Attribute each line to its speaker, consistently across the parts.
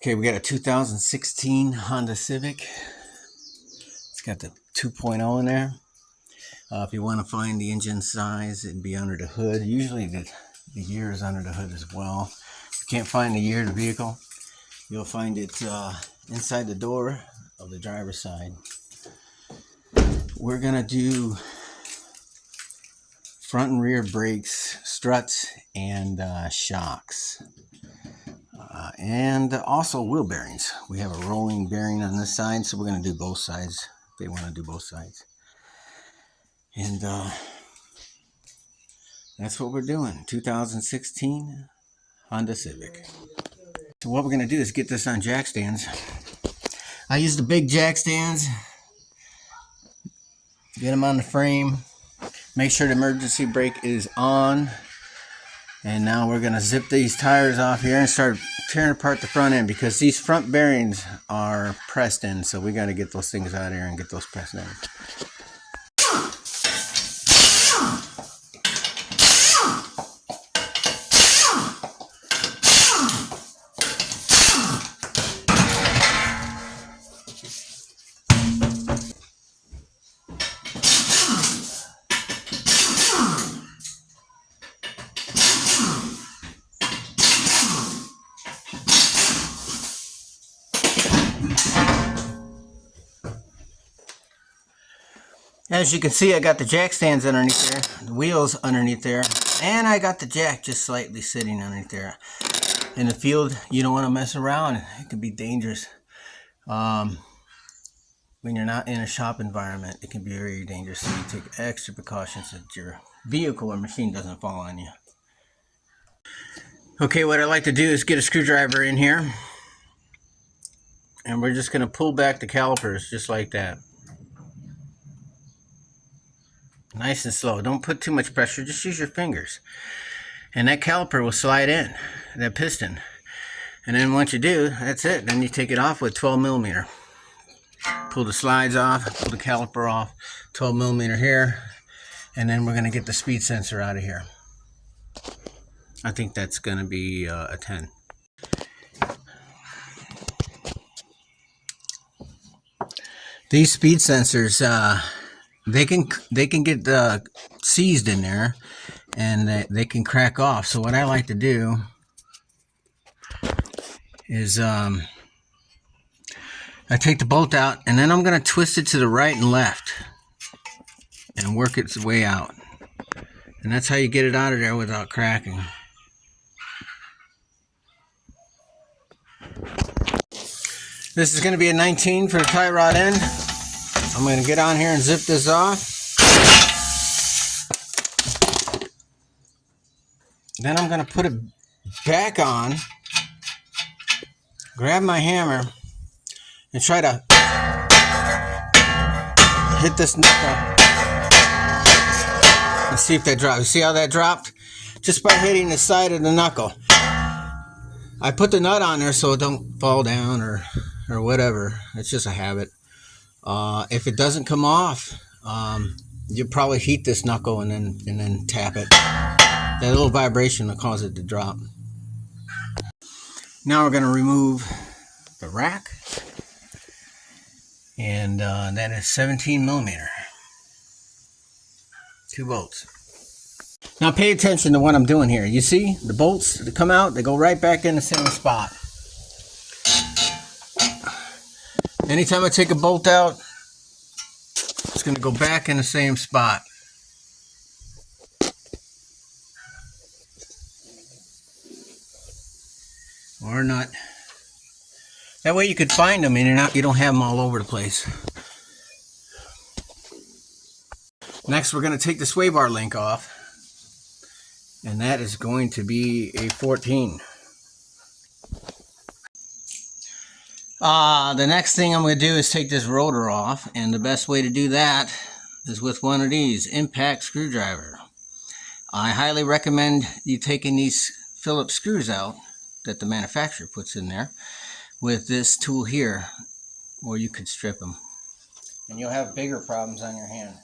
Speaker 1: Okay, we got a 2016 Honda Civic. It's got the 2.0 in there. If you want to find the engine size, it'd be under the hood. Usually the year is under the hood as well. If you can't find the year of the vehicle, you'll find it inside the door of the driver's side. We're gonna do front and rear brakes, struts, and shocks. And also wheel bearings. We have a rolling bearing on this side, so we're going to do both sides. They want to do both sides. And that's what we're doing. 2016 Honda Civic. So what we're going to do is get this on jack stands. I use the big jack stands. Get them on the frame. Make sure the emergency brake is on. And now we're going to zip these tires off here and start tearing apart the front end, because these front bearings are pressed in. So we got to get those things out of here and get those pressed in. As you can see, I got the jack stands underneath there, the wheels underneath there, and I got the jack just slightly sitting underneath there. In the field, you don't want to mess around. It can be dangerous. When you're not in a shop environment, it can be very dangerous. So you take extra precautions that your vehicle or machine doesn't fall on you. Okay, what I like to do is get a screwdriver in here, and we're just going to pull back the calipers just like that. Nice and slow. Don't put too much pressure. Just use your fingers. And that caliper will slide in, that piston. And then once you do, that's it. Then you take it off with 12 millimeter. Pull the slides off, pull the caliper off, 12 millimeter here. And then we're going to get the speed sensor out of here. I think that's going to be a 10. These speed sensors, they can get seized in there, and they can crack off. So what I like to do is I take the bolt out, and then I'm going to twist it to the right and left and work its way out. And that's how you get it out of there without cracking. This is going to be a 19 for the tie rod end. I'm going to get on here and zip this off. Then I'm going to put it back on, grab my hammer, and try to hit this knuckle and see if that drops. You see how that dropped? Just by hitting the side of the knuckle. I put the nut on there so it don't fall down or whatever. It's just a habit. If it doesn't come off, you'll probably heat this knuckle and then tap it. That little vibration will cause it to drop. Now we're going to remove the rack, and that is 17 millimeter. 2 bolts. Now pay attention to what I'm doing here. You see the bolts that come out, they go right back in the same spot. Anytime I take a bolt out, it's going to go back in the same spot. Or not. That way you could find them and you don't have them all over the place. Next, we're going to take the sway bar link off. And that is going to be a 14. The next thing I'm going to do is take this rotor off, and the best way to do that is with one of these impact screwdriver. I highly recommend you taking these Phillips screws out that the manufacturer puts in there with this tool here, or you could strip them, and you'll have bigger problems on your hand.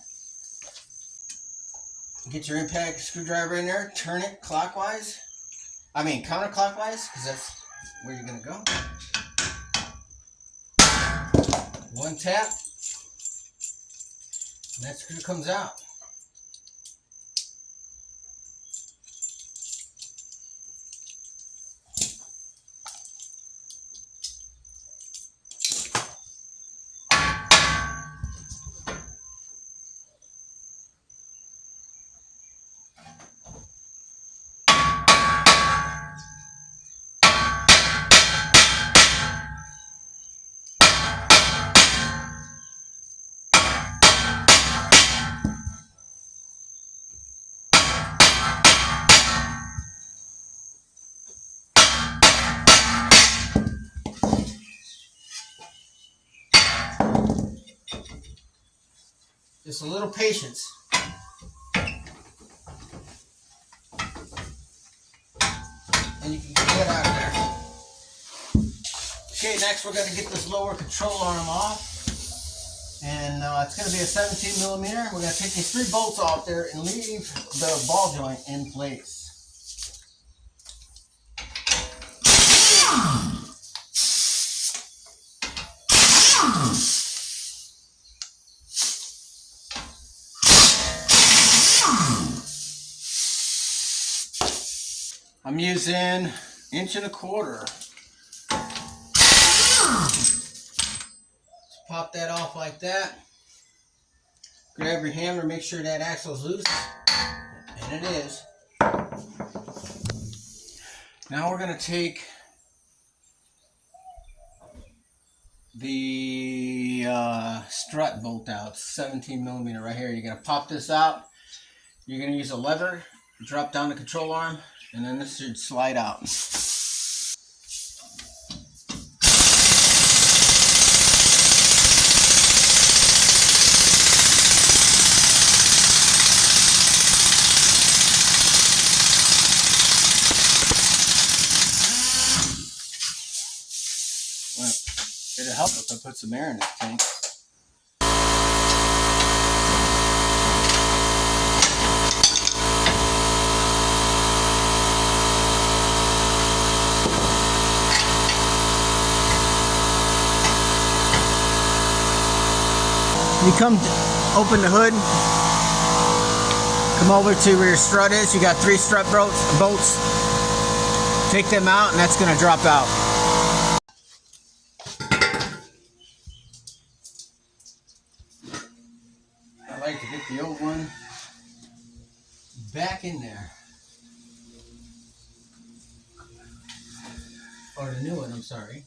Speaker 1: Get your impact screwdriver in there, turn it counterclockwise, because that's where you're going to go. One tap, and that screw comes out. Just a little patience. And you can get that out of there. Okay, next we're going to get this lower control arm off. And it's going to be a 17 millimeter. We're going to take these 3 bolts off there and leave the ball joint in place. I'm using 1.25 inches. Just pop that off like that. Grab your hammer, make sure that axle's loose, and it is. Now we're going to take the strut bolt out, 17 millimeter right here. You're going to pop this out. You're going to use a lever, drop down the control arm, and then this should slide out. Well, it'll help if I put some air in this tank. You come open the hood, come over to where your strut is. You got 3 strut bolts. Take them out, and that's going to drop out. I like to get the old one back in there. Or the new one, I'm sorry.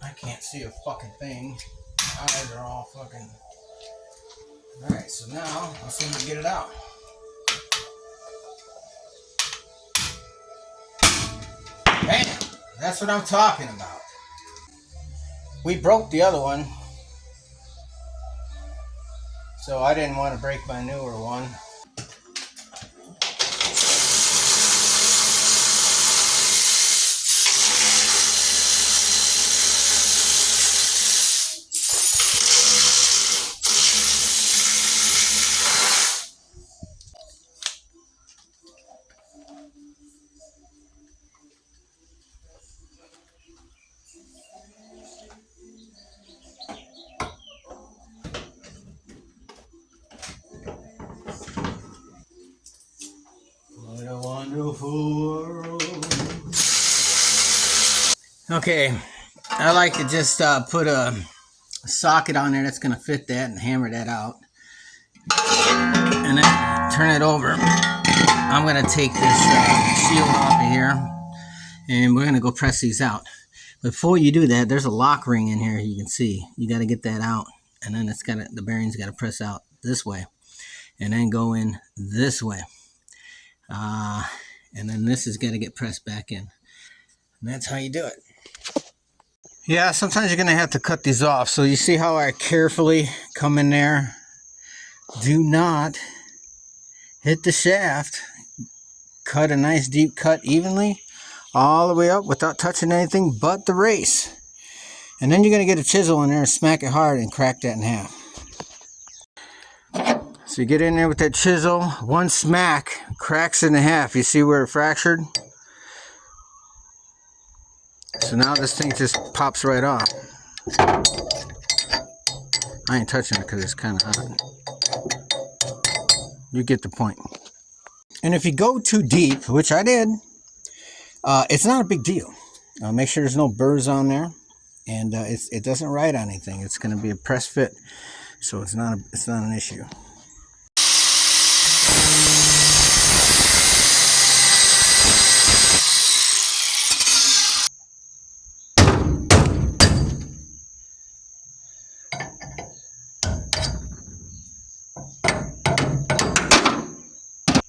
Speaker 1: I can't see a fucking thing. My eyes are all fucking... Alright, so now let's see if we get it out. Bam! That's what I'm talking about. We broke the other one, so I didn't want to break my newer one. What a wonderful world. Okay, I like to just put a socket on there that's going to fit that and hammer that out. And then turn it over. I'm going to take this shield off of here, and we're going to go press these out. Before you do that, there's a lock ring in here. You can see you got to get that out, and then it's got the bearings got to press out this way. and then go in this way. And then this is going to get pressed back in. And that's how you do it. Yeah, sometimes you're going to have to cut these off. So you see how I carefully come in there? Do not hit the shaft. Cut a nice deep cut evenly all the way up without touching anything but the race. And then you're going to get a chisel in there and smack it hard and crack that in half. So you get in there with that chisel, one smack cracks it in half. You see where it fractured? So now this thing just pops right off. I ain't touching it because it's kind of hot. You get the point. And if you go too deep, which I did, it's not a big deal. Make sure there's no burrs on there, and it doesn't ride on anything. It's going to be a press fit, so it's not an issue.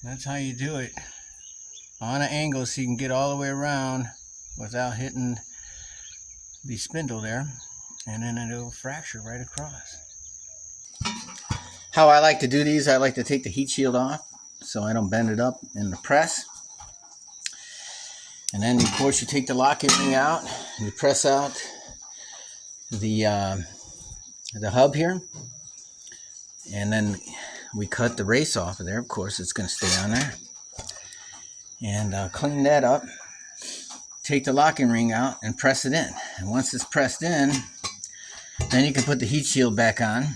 Speaker 1: That's how you do it on an angle, so you can get all the way around without hitting the spindle there, and then it'll fracture right across. How I like to do these, I like to take the heat shield off so I don't bend it up in the press. And then of course you take the locking ring out, you press out the hub here, and then we cut the race off of there. Of course it's going to stay on there, and clean that up, take the locking ring out and press it in. And once it's pressed in, then you can put the heat shield back on,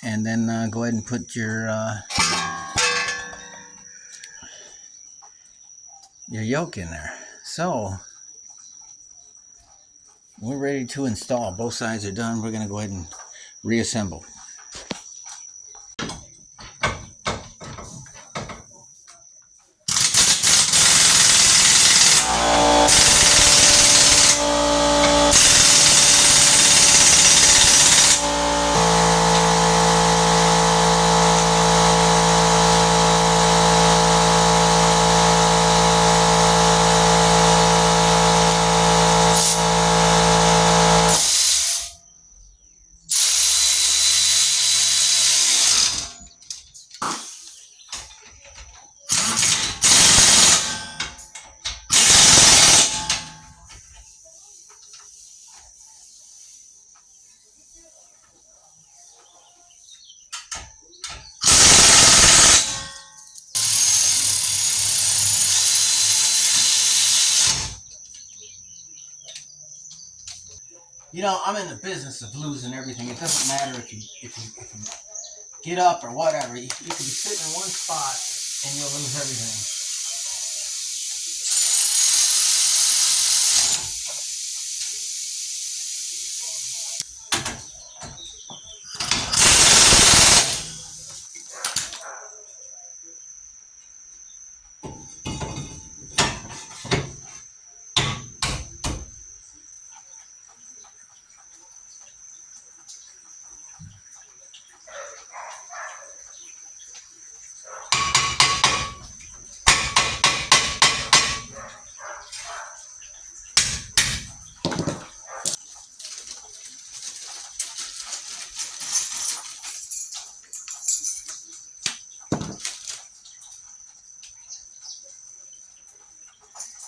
Speaker 1: and then go ahead and put your yoke in there. So we're ready to install. Both sides are done. We're going to go ahead and reassemble. You know, I'm in the business of losing everything. It doesn't matter if you get up or whatever. You can be sitting in one spot and you'll lose everything.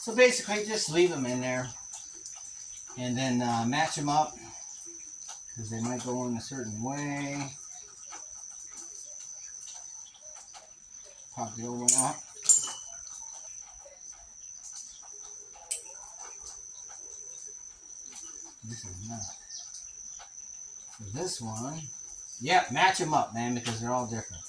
Speaker 1: So basically just leave them in there and then match them up, because they might go in a certain way. Pop the old one out. This is not. So this one, yeah, match them up, man, because they're all different.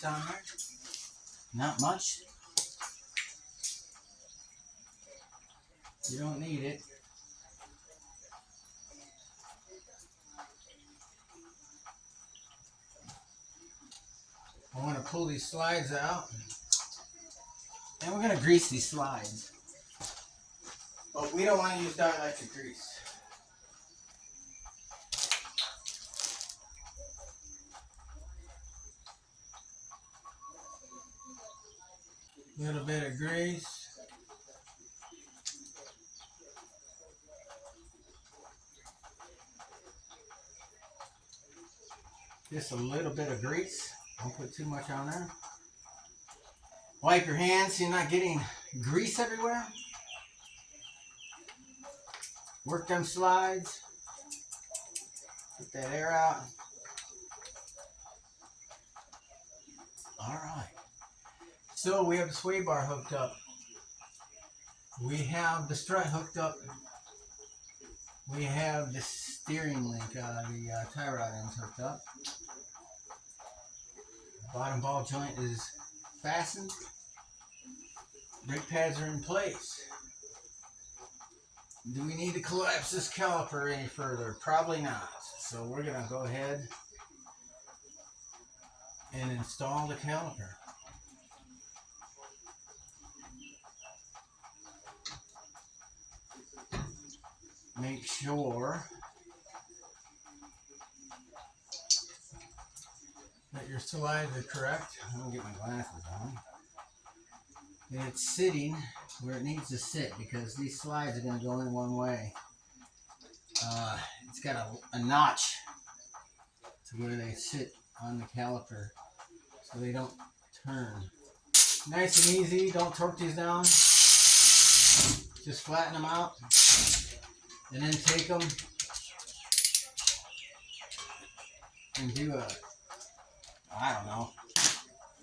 Speaker 1: down there. Not much. You don't need it. I want to pull these slides out. And we're going to grease these slides. But we don't want to use dielectric grease. A little bit of grease. Just a little bit of grease. Don't put too much on there. Wipe your hands so you're not getting grease everywhere. Work them slides. Get that air out. Alright. So we have the sway bar hooked up. We have the strut hooked up. We have the steering link, the tie rod ends hooked up. Bottom ball joint is fastened. Brake pads are in place. Do we need to collapse this caliper any further? Probably not. So we're going to go ahead and install the caliper. Make sure that your slides are correct. I'm going to get my glasses on. And it's sitting where it needs to sit because these slides are going to go in one way. It's got a notch to where they sit on the caliper so they don't turn. Nice and easy. Don't torque these down. Just flatten them out and then take them and do a, I don't know,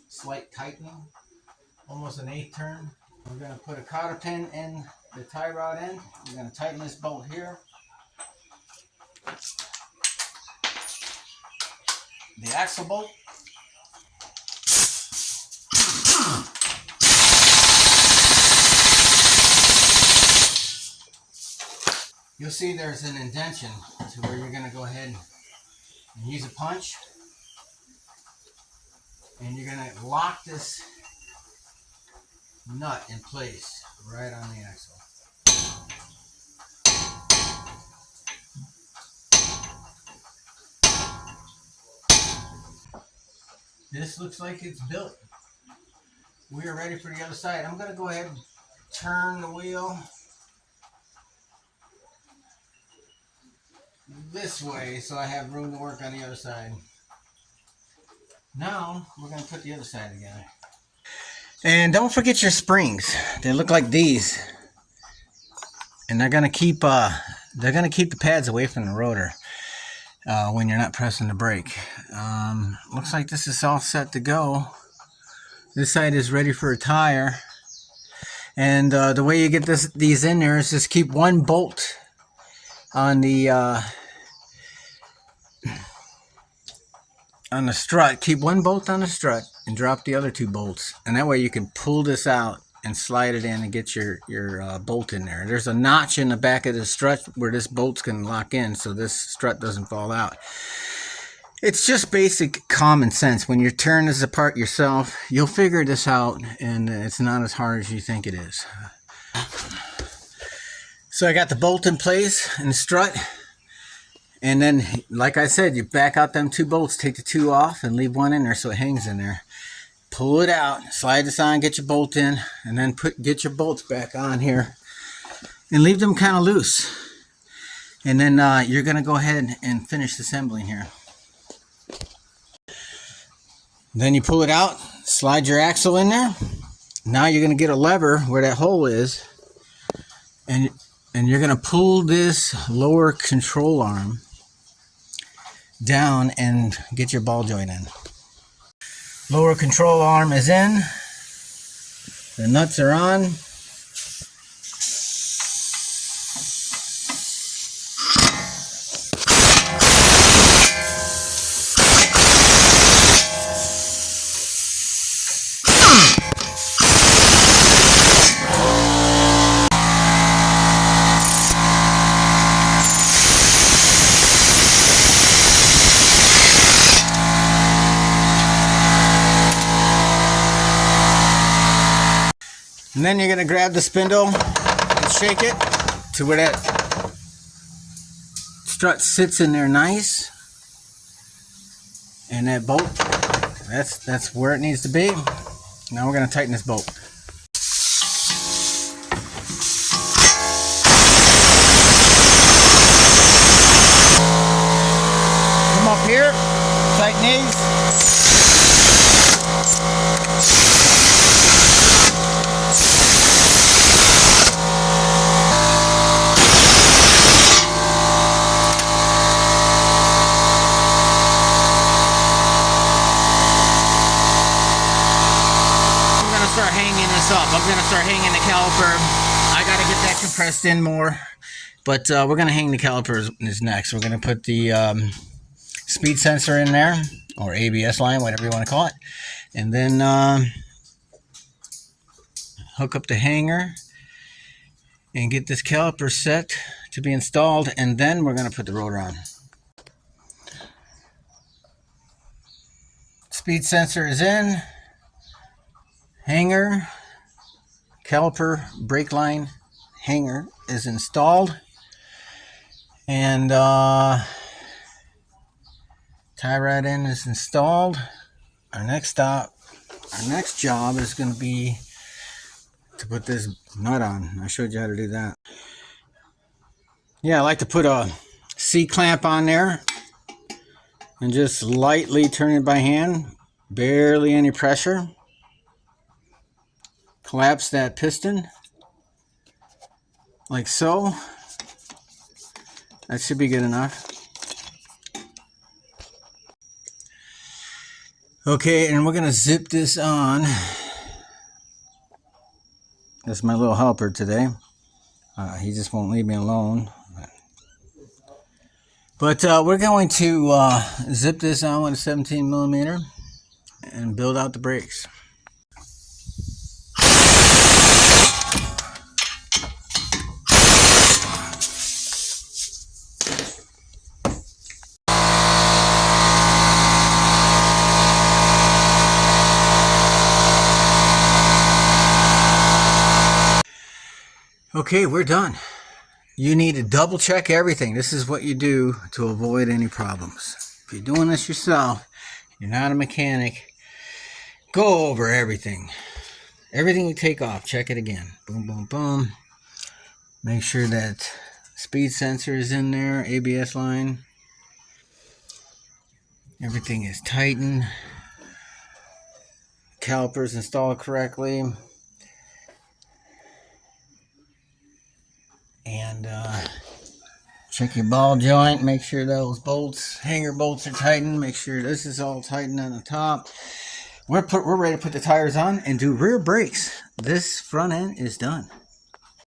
Speaker 1: slight tightening. Almost an 1/8 turn. We're going to put a cotter pin in the tie rod end. We're going to tighten this bolt here. The axle bolt. You'll see there's an indentation to where you're going to go ahead and use a punch. And you're going to lock this nut in place right on the axle. This looks like it's built. We are ready for the other side. I'm going to go ahead and turn the wheel this way so I have room to work on the other side. Now we're going to put the other side together. And don't forget your springs. They look like these, and they're gonna keep the pads away from the rotor when you're not pressing the brake. Looks like this is all set to go. This side is ready for a tire, and the way you get these in there is just keep one bolt on the strut. Keep one bolt on the strut and drop the other 2 bolts, and that way you can pull this out and slide it in and get your bolt in there. There's a notch in the back of the strut where this bolt's can lock in so this strut doesn't fall out. It's just basic common sense. When you turn this apart yourself, you'll figure this out, and it's not as hard as you think it is. So I got the bolt in place and the strut. And then, like I said, you back out them 2 bolts, take the 2 off, and leave 1 in there so it hangs in there. Pull it out, slide this on, get your bolt in, and then get your bolts back on here, and leave them kind of loose. And then you're going to go ahead and finish assembling here. Then you pull it out, slide your axle in there. Now you're going to get a lever where that hole is, and you're going to pull this lower control arm down and get your ball joint in. Lower control arm is in. The nuts are on. And then you're going to grab the spindle and shake it to where that strut sits in there nice. And that bolt, that's where it needs to be. Now we're going to tighten this bolt. Come up here, tighten these. Start hanging this up. I'm gonna start hanging the caliper. I gotta get that compressed in more, but we're gonna hang the calipers next. We're gonna put the speed sensor in there, or ABS line, whatever you want to call it, and then hook up the hanger and get this caliper set to be installed, and then we're gonna put the rotor on. Speed sensor is in. Hanger, caliper, brake line, hanger is installed, and tie rod end is installed. Our next job is going to be to put this nut on. I showed you how to do that. Yeah, I like to put a C-clamp on there and just lightly turn it by hand, barely any pressure. Collapse that piston like so. That should be good enough. Okay, and we're gonna zip this on. That's my little helper today. He just won't leave me alone. But we're going to zip this on with a 17mm and build out the brakes. Okay, we're done. You need to double check everything. This is what you do to avoid any problems. If you're doing this yourself, you're not a mechanic, go over everything. Everything you take off, check it again. Boom, boom, boom. Make sure that speed sensor is in there, ABS line. Everything is tightened. Calipers installed correctly. And check your ball joint, make sure those bolts, hanger bolts are tightened, make sure this is all tightened on the top. We're ready to put the tires on and do rear brakes. This front end is done.